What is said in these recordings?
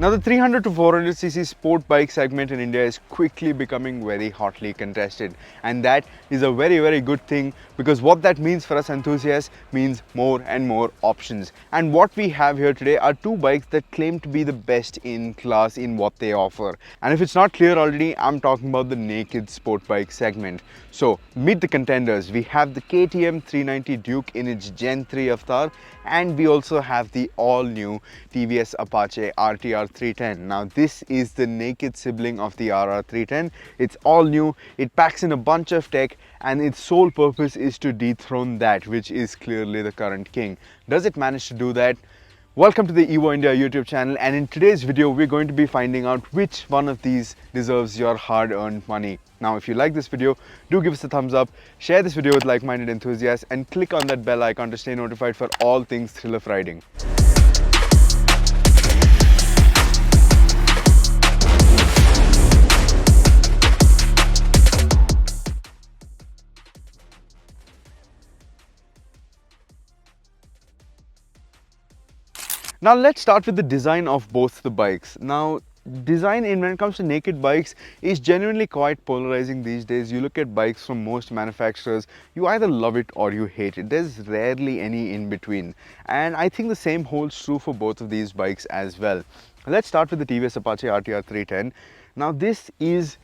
Now the 300 to 400cc sport bike segment in India is quickly becoming very hotly contested, and that is a very good thing, because what that means for us enthusiasts means more and more options. And what we have here today are two bikes that claim to be the best in class in what they offer. And if it's not clear already, I'm talking about the naked sport bike segment. So meet the contenders. We have the KTM 390 Duke in its Gen 3 avatar, and we also have the all-new TVS Apache RTR 310. Now this is the naked sibling of the RR 310. It's all new, it packs in a bunch of tech, and its sole purpose is to dethrone that which is clearly the current king. Does it manage to do that? Welcome to the Evo India YouTube channel, and in today's video we're going to be finding out which one of these deserves your hard-earned money. Now if you like this video, do give us a thumbs up, share this video with like-minded enthusiasts, and click on that bell icon to stay notified for all things thrill of riding. Now let's start with the design of both the bikes. Now design when it comes to naked bikes is genuinely quite polarizing these days. You look at bikes from most manufacturers, you either love it or you hate it. There's rarely any in between, and I think the same holds true for both of these bikes as well. Let's start with the TVS Apache RTR 310. Now this is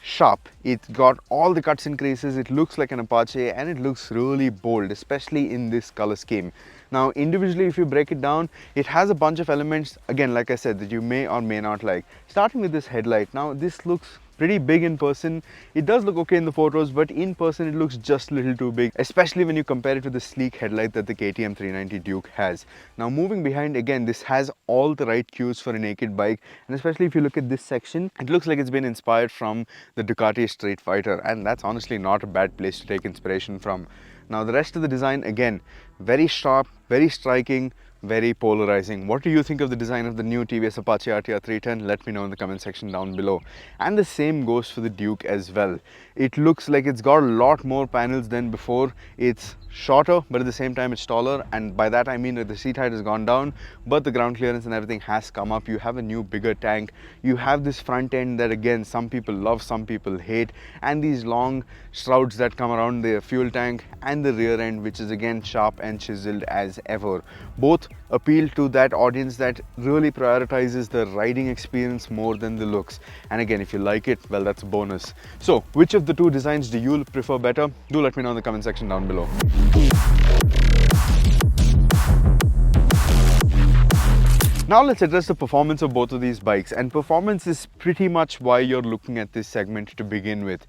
sharp, it's got all the cuts and creases, it looks like an Apache, and it looks really bold, especially in this color scheme. Now individually, if you break it down, it has a bunch of elements, again like I said, that you may or may not like. Starting with this headlight. Now this looks pretty big in person. It does look okay in the photos, but in person it looks just a little too big, especially when you compare it to the sleek headlight that the KTM 390 Duke has. Now moving behind, again, this has all the right cues for a naked bike, and especially if you look at this section, it looks like it's been inspired from the Ducati Street Fighter, and that's honestly not a bad place to take inspiration from. Now the rest of the design, again, very sharp, very striking, very polarizing. What do you think of the design of the new TVS Apache RTR 310? Let me know in the comment section down below. And the same goes for the Duke as well. It looks like it's got a lot more panels than before. It's shorter, but at the same time it's taller, and by that I mean that the seat height has gone down, but the ground clearance and everything has come up. You have a new bigger tank, you have this front end that again some people love, some people hate, and these long shrouds that come around the fuel tank, and the rear end which is again sharp and chiseled as ever. Both appeal to that audience that really prioritizes the riding experience more than the looks, and again, if you like it, well, that's a bonus. So which of the two designs do you prefer better? Do let me know in the comment section down below. Now let's address the performance of both of these bikes, and performance is pretty much why you're looking at this segment to begin with.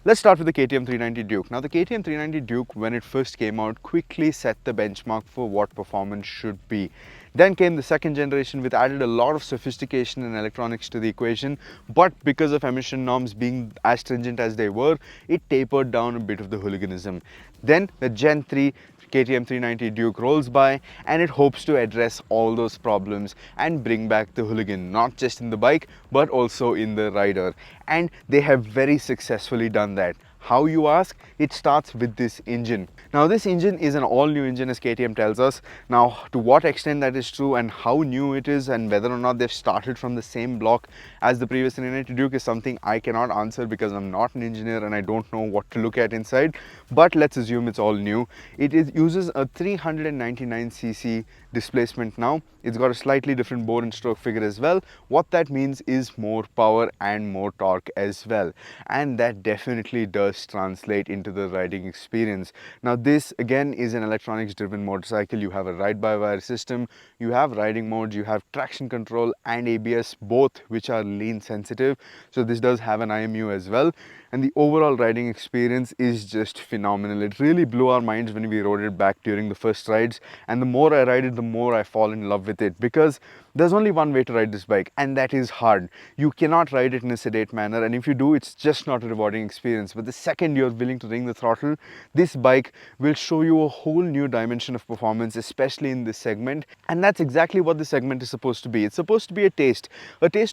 Let's start with the KTM 390 Duke. Now the KTM 390 Duke, when it first came out, quickly set the benchmark for what performance should be. Then came the second generation, which added a lot of sophistication and electronics to the equation, but because of emission norms being as stringent as they were, it tapered down a bit of the hooliganism. Then the Gen 3 KTM 390 Duke rolls by, and it hopes to address all those problems and bring back the hooligan, not just in the bike but also in the rider, and they have very successfully done that. How, you ask? It starts with this engine. Now this engine is an all-new engine, as KTM tells us. Now to what extent that is true and how new it is and whether or not they've started from the same block as the previous 390 Duke is something I cannot answer, because I'm not an engineer and I don't know what to look at inside, but let's assume it's all new. It uses a 399cc displacement now. It's got a slightly different bore and stroke figure as well. What that means is more power and more torque as well, and that definitely does translate into the riding experience. Now this again is an electronics driven motorcycle. You have a ride-by-wire system, you have riding modes, you have traction control and ABS, both which are lean sensitive, so this does have an IMU as well, and the overall riding experience is just phenomenal. It really blew our minds when we rode it back during the first rides, and the more I ride it, the more I fall in love with it, because there's only one way to ride this bike, and that is hard. You cannot ride it in a sedate manner, and if you do, it's just not a rewarding experience. But the second you're willing to wring the throttle, this bike will show you a whole new dimension of performance, especially in this segment, and that's exactly what this segment is supposed to be. It's supposed to be a taste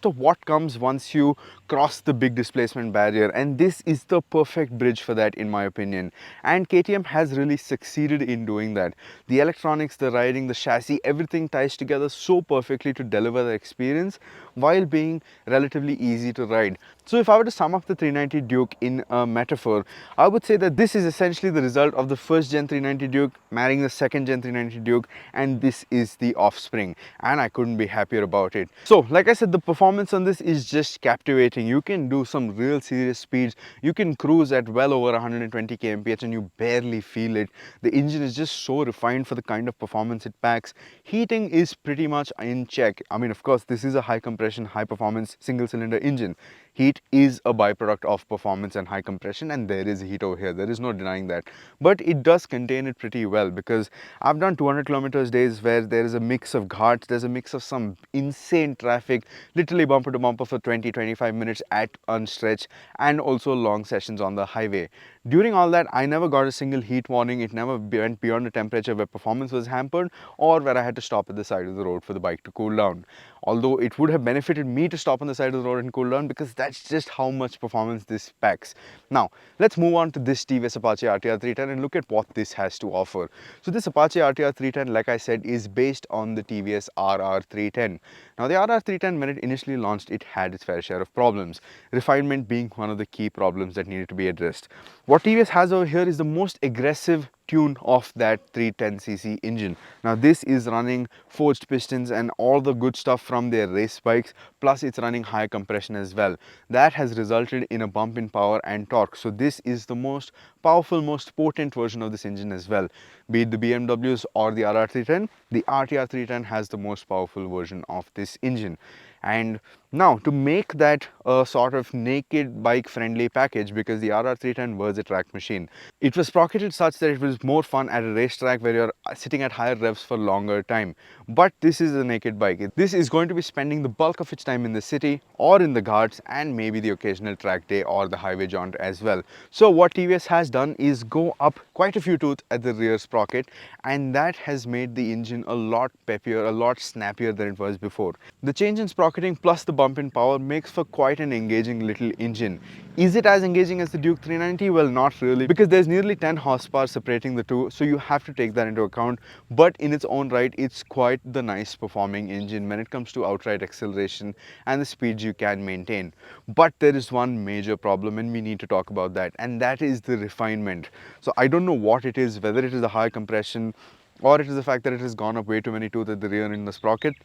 of what comes once you cross the big displacement barrier, and this is the perfect bridge for that, in my opinion, and KTM has really succeeded in doing that. The electronics, the riding, the chassis, everything ties together so perfectly to deliver the experience. while being relatively easy to ride. So if I were to sum up the 390 Duke in a metaphor, I would say that this is essentially the result of the first gen 390 Duke marrying the second gen 390 Duke, and this is the offspring, and I couldn't be happier about it. So like I said, the performance on this is just captivating. You can do some real serious speeds. You can cruise at well over 120 kmph and you barely feel it. The engine is just so refined for the kind of performance it packs. Heating is pretty much in check. I mean, of course, this is a high compression, high performance single cylinder engine. Heat is a byproduct of performance and high compression, and there is heat over here. There is no denying that. But it does contain it pretty well, because I've done 200 kilometers days where there is a mix of ghats, there's a mix of some insane traffic, literally bumper to bumper for 20-25 minutes at unstretch, and also long sessions on the highway. During all that, I never got a single heat warning. It never went beyond a temperature where performance was hampered or where I had to stop at the side of the road for the bike to cool down. Although it would have benefited me to stop on the side of the road and cool down, because that's just how much performance this packs. Now, let's move on to this TVS Apache RTR 310 and look at what this has to offer. So this Apache RTR 310, like I said, is based on the TVS RR 310. Now the RR 310, when it initially launched, it had its fair share of problems. Refinement being one of the key problems that needed to be addressed. What TVS has over here is the most aggressive tune of that 310cc engine. Now this is running forged pistons and all the good stuff from their race bikes, plus it's running high compression as well. That has resulted in a bump in power and torque. So this is the most powerful, most potent version of this engine as well. Be it the BMWs or the RR 310, the RTR 310 has the most powerful version of this engine. And now, to make that a sort of naked bike friendly package, because the RR 310 was a track machine, it was procketed such that it was more fun at a racetrack where you're sitting at higher revs for longer time. But this is a naked bike. This is going to be spending the bulk of its time in the city or in the ghats, and maybe the occasional track day or the highway jaunt as well. So what TVS has done is go up quite a few tooth at the rear sprocket, and that has made the engine a lot peppier, a lot snappier than it was before. The change in sprocketing plus the bump in power makes for quite an engaging little engine. Is it as engaging as the Duke 390? Well, not really, because there's nearly 10 horsepower separating the two, so you have to take that into account. But in its own right, it's quite the nice performing engine when it comes to outright acceleration and the speeds you can maintain. But there is one major problem, and we need to talk about that, and that is the refinement. So I don't know what it is, whether it is the high compression or it is the fact that it has gone up way too many tooth at the rear in the sprocket.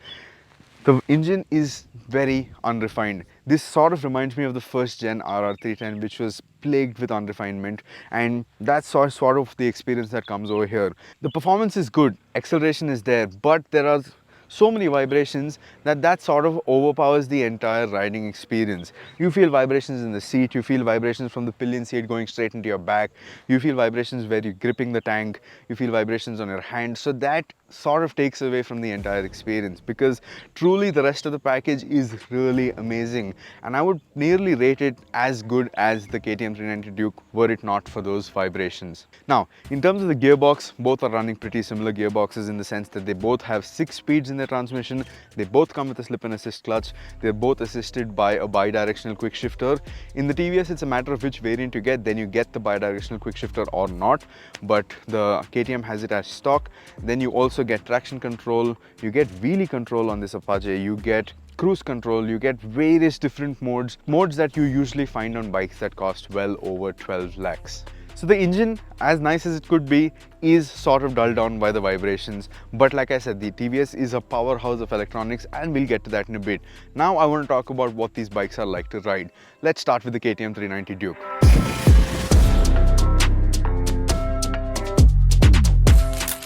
The engine is very unrefined. This sort of reminds me of the first gen RR 310, which was plagued with unrefinement, and that's sort of the experience that comes over here. The performance is good, acceleration is there, but there are so many vibrations that sort of overpowers the entire riding experience. You feel vibrations in the seat, you feel vibrations from the pillion seat going straight into your back, you feel vibrations where you're gripping the tank, you feel vibrations on your hand. So that sort of takes away from the entire experience, because truly the rest of the package is really amazing, and I would nearly rate it as good as the KTM 390 Duke were it not for those vibrations. Now, in terms of the gearbox, both are running pretty similar gearboxes in the sense that they both have 6 speeds in their transmission, they both come with a slip and assist clutch, they're both assisted by a bi-directional quick shifter. In the TVS, it's a matter of which variant you get, then you get the bi-directional quick shifter or not, but the KTM has it as stock. Then you also get traction control, you get wheelie control on this Apache, you get cruise control, you get various different modes that you usually find on bikes that cost well over 12 lakhs. So the engine, as nice as it could be, is sort of dulled down by the vibrations, but like I said, the TVS is a powerhouse of electronics, and we'll get to that in a bit. Now I want to talk about what these bikes are like to ride. Let's start with the KTM 390 Duke.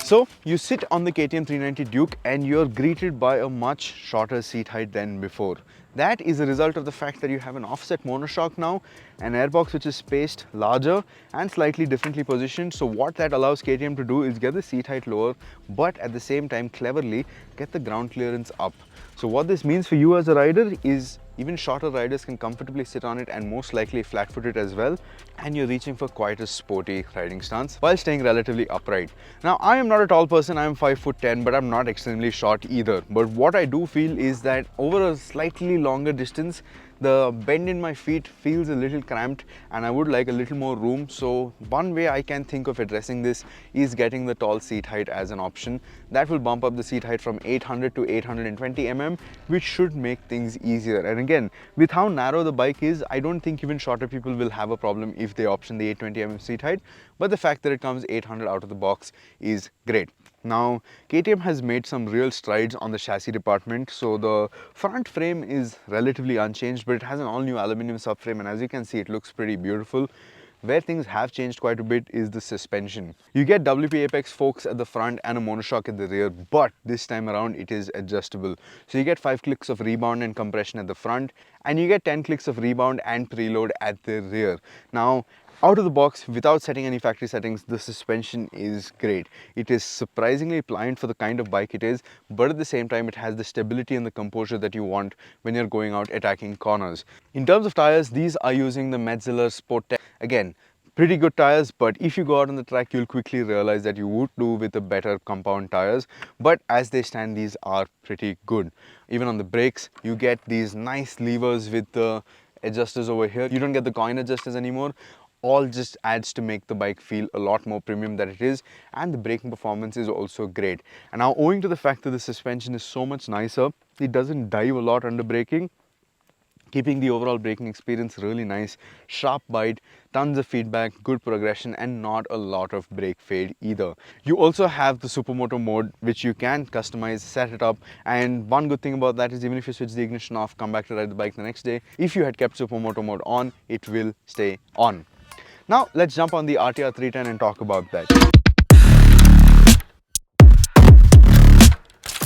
So you sit on the KTM 390 Duke and you're greeted by a much shorter seat height than before. That is a result of the fact that you have an offset monoshock now, an airbox which is spaced larger and slightly differently positioned. So what that allows KTM to do is get the seat height lower, but at the same time cleverly get the ground clearance up. So what this means for you as a rider is even shorter riders can comfortably sit on it, and most likely flat-foot it as well, and you're reaching for quite a sporty riding stance while staying relatively upright. Now, I am not a tall person, I am 5'10", but I'm not extremely short either. But what I do feel is that over a slightly longer distance, the bend in my feet feels a little cramped and I would like a little more room. So one way I can think of addressing this is getting the tall seat height as an option. That will bump up the seat height from 800 to 820 mm, which should make things easier. And again, with how narrow the bike is, I don't think even shorter people will have a problem if they option the 820 mm seat height, but the fact that it comes 800 out of the box is great. Now, KTM has made some real strides on the chassis department. So the front frame is relatively unchanged, but it has an all new aluminum subframe, and as you can see, it looks pretty beautiful. Where things have changed quite a bit is the suspension. You get WP Apex forks at the front and a monoshock at the rear, but this time around it is adjustable. So you get 5 clicks of rebound and compression at the front, and you get 10 clicks of rebound and preload at the rear. Now, out of the box, without setting any factory settings, the suspension is great. It is surprisingly pliant for the kind of bike it is, but at the same time, it has the stability and the composure that you want when you're going out attacking corners. In terms of tires, these are using the Metzeler Sport Tech. Again, pretty good tires, but if you go out on the track, you'll quickly realize that you would do with the better compound tires. But as they stand, these are pretty good. Even on the brakes, you get these nice levers with the adjusters over here. You don't get the coin adjusters anymore. All just adds to make the bike feel a lot more premium than it is, and the braking performance is also great. And now, owing to the fact that the suspension is so much nicer, it doesn't dive a lot under braking, keeping the overall braking experience really nice. Sharp bite, tons of feedback, good progression, and not a lot of brake fade either. You also have the supermoto mode, which you can customize, set it up, and one good thing about that is even if you switch the ignition off, come back to ride the bike the next day, if you had kept supermoto mode on, it will stay on. Now let's jump on the RTR 310 and talk about that.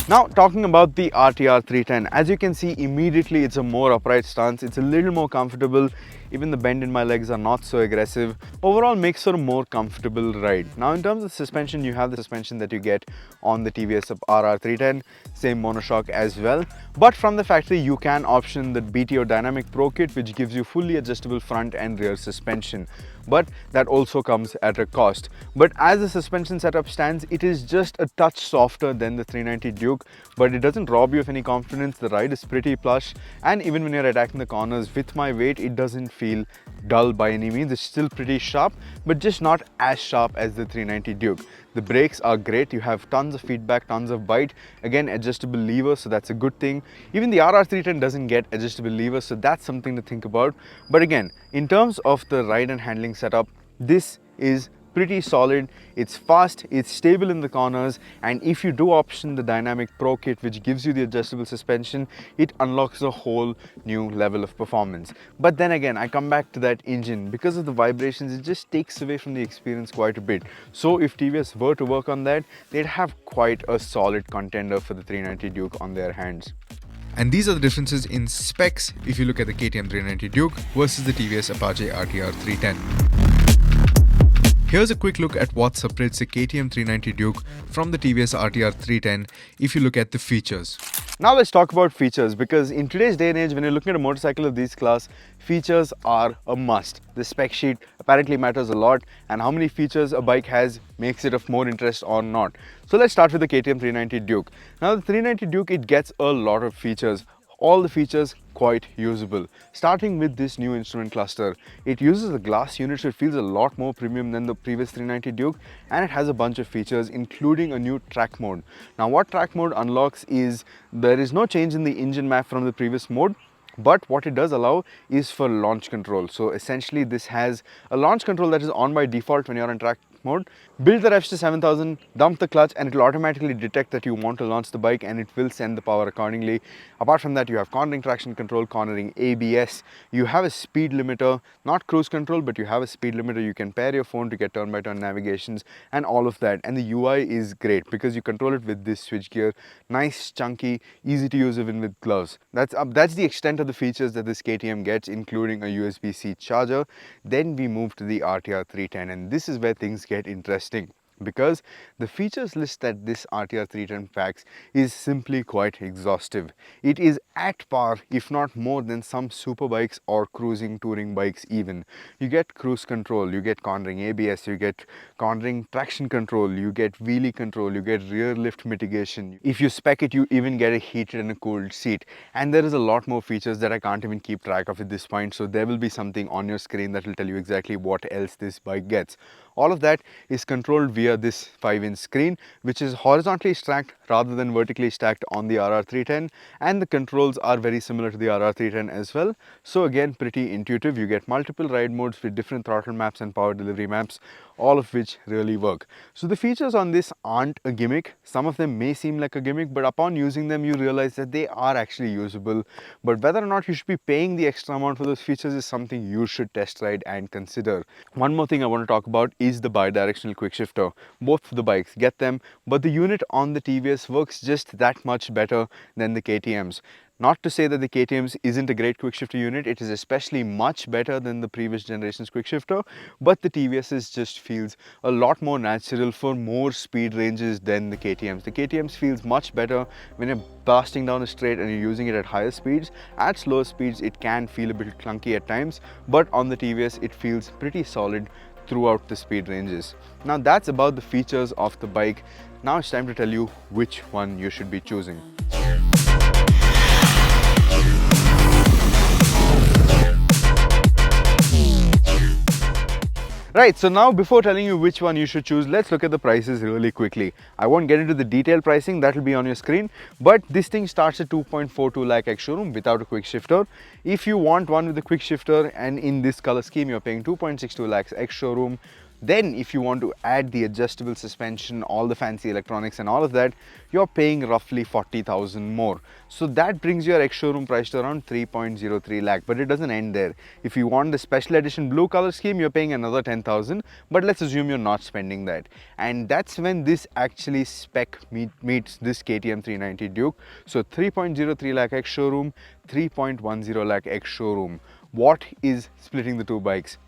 Now, talking about the RTR 310, as you can see, immediately it's a more upright stance. It's a little more comfortable. Even the bend in my legs are not so aggressive. Overall, makes for a more comfortable ride. Now, in terms of suspension, you have the suspension that you get on the TVS RR 310, same monoshock as well. But from the factory, you can option the BTO Dynamic Pro Kit, which gives you fully adjustable front and rear suspension. But that also comes at a cost. But as the suspension setup stands, it is just a touch softer than the 390 Duke, but it doesn't rob you of any confidence. The ride is pretty plush, and even when you're attacking the corners with my weight, it doesn't feel dull by any means. It's still pretty sharp, but just not as sharp as the 390 Duke. The brakes are great. You have tons of feedback, tons of bite. Again, adjustable levers, so that's a good thing. Even the RR 310 doesn't get adjustable levers, so that's something to think about. But again, in terms of the ride and handling setup, this is pretty solid. It's fast, it's stable in the corners, and if you do option the Dynamic Pro Kit, which gives you the adjustable suspension, it unlocks a whole new level of performance. But then again, I come back to that engine. Because of the vibrations, it just takes away from the experience quite a bit. So if TVS were to work on that, they'd have quite a solid contender for the 390 Duke on their hands. And these are the differences in specs if you look at the KTM 390 Duke versus the TVS Apache RTR 310. Here's a quick look at what separates the KTM 390 Duke from the TVS RTR 310 if you look at the features. Now let's talk about features, because in today's day and age, when you're looking at a motorcycle of this class, features are a must. The spec sheet apparently matters a lot, and how many features a bike has makes it of more interest or not. So let's start with the KTM 390 Duke. Now the 390 Duke, it gets a lot of features. All the features quite usable. Starting with this new instrument cluster, it uses a glass unit, so it feels a lot more premium than the previous 390 Duke, and it has a bunch of features including a new track mode. Now what track mode unlocks is there is no change in the engine map from the previous mode, but what it does allow is for launch control. So essentially this has a launch control that is on by default when you're in track mode. Build the revs to 7000, dump the clutch, and it will automatically detect that you want to launch the bike, and it will send the power accordingly. Apart from that, you have cornering traction control, cornering ABS, you have a speed limiter, not cruise control, but you have a speed limiter. You can pair your phone to get turn-by-turn navigations and all of that. And the UI is great because you control it with this switch gear. Nice, chunky, easy to use even with gloves. That's the extent of the features that this KTM gets, including a USB-C charger. Then we move to the RTR 310, and this is where things get interesting, because the features list that this RTR 310 packs is simply quite exhaustive. It is at par, if not more than some superbikes or cruising touring bikes even. You get cruise control, you get cornering ABS, you get cornering traction control, you get wheelie control, you get rear lift mitigation. If you spec it, you even get a heated and a cooled seat. And there is a lot more features that I can't even keep track of at this point, so there will be something on your screen that will tell you exactly what else this bike gets. All of that is controlled via via this 5-inch screen, which is horizontally stacked rather than vertically stacked on the RR310, and the controls are very similar to the RR310 as well. So again, pretty intuitive. You get multiple ride modes with different throttle maps and power delivery maps, all of which really work. So the features on this aren't a gimmick. Some of them may seem like a gimmick, but upon using them you realize that they are actually usable. But whether or not you should be paying the extra amount for those features is something you should test ride and consider. One more thing I want to talk about is the bi-directional quick shifter. Both of the bikes get them, but the unit on the TVS works just that much better than the KTM's. Not to say that the KTM's isn't a great quick shifter unit, it is especially much better than the previous generation's quick shifter, but the TVS's just feels a lot more natural for more speed ranges than the KTM's. The KTM's feels much better when you're blasting down a straight and you're using it at higher speeds. At slower speeds it can feel a bit clunky at times, but on the TVS it feels pretty solid throughout the speed ranges. Now that's about the features of the bike. Now it's time to tell you which one you should be choosing. Right, so now before telling you which one you should choose, let's look at the prices really quickly. I won't get into the detailed pricing, that will be on your screen, but this thing starts at 2.42 lakh ex-showroom without a quick shifter. If you want one with a quick shifter and in this color scheme, you're paying 2.62 lakhs ex-showroom. Then if you want to add the adjustable suspension, all the fancy electronics and all of that, you're paying roughly 40,000 more. So that brings your ex-showroom price to around 3.03 lakh, but it doesn't end there. If you want the special edition blue color scheme, you're paying another 10,000, but let's assume you're not spending that. And that's when this actually spec meets this KTM 390 Duke. So 3.03 lakh ex-showroom, 3.10 lakh ex-showroom. What is splitting the two bikes?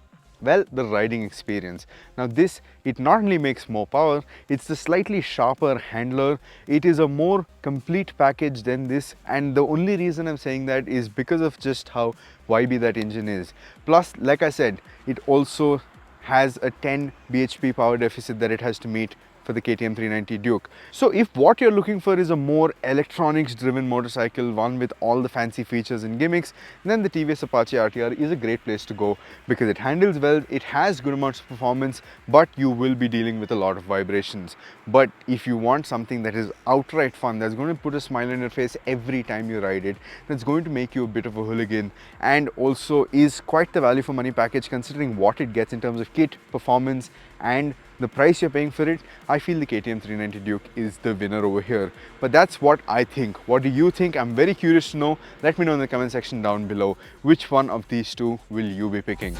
Well, the riding experience. Now this, it not only makes more power, it's the slightly sharper handler. It is a more complete package than this, and the only reason I'm saying that is because of just how vibey that engine is. Plus, like I said, it also has a 10 bhp power deficit that it has to meet for the KTM 390 Duke. So if what you're looking for is a more electronics driven motorcycle, one with all the fancy features and gimmicks, then the TVS Apache RTR is a great place to go because it handles well, it has good amounts of performance, but you will be dealing with a lot of vibrations. But if you want something that is outright fun, that's going to put a smile on your face every time you ride it, that's going to make you a bit of a hooligan, and also is quite the value for money package considering what it gets in terms of kit, performance and the price you're paying for it, I feel the KTM 390 Duke is the winner over here. But that's what I think. What do you think? I'm very curious to know. Let me know in the comment section down below. Which one of these two will you be picking?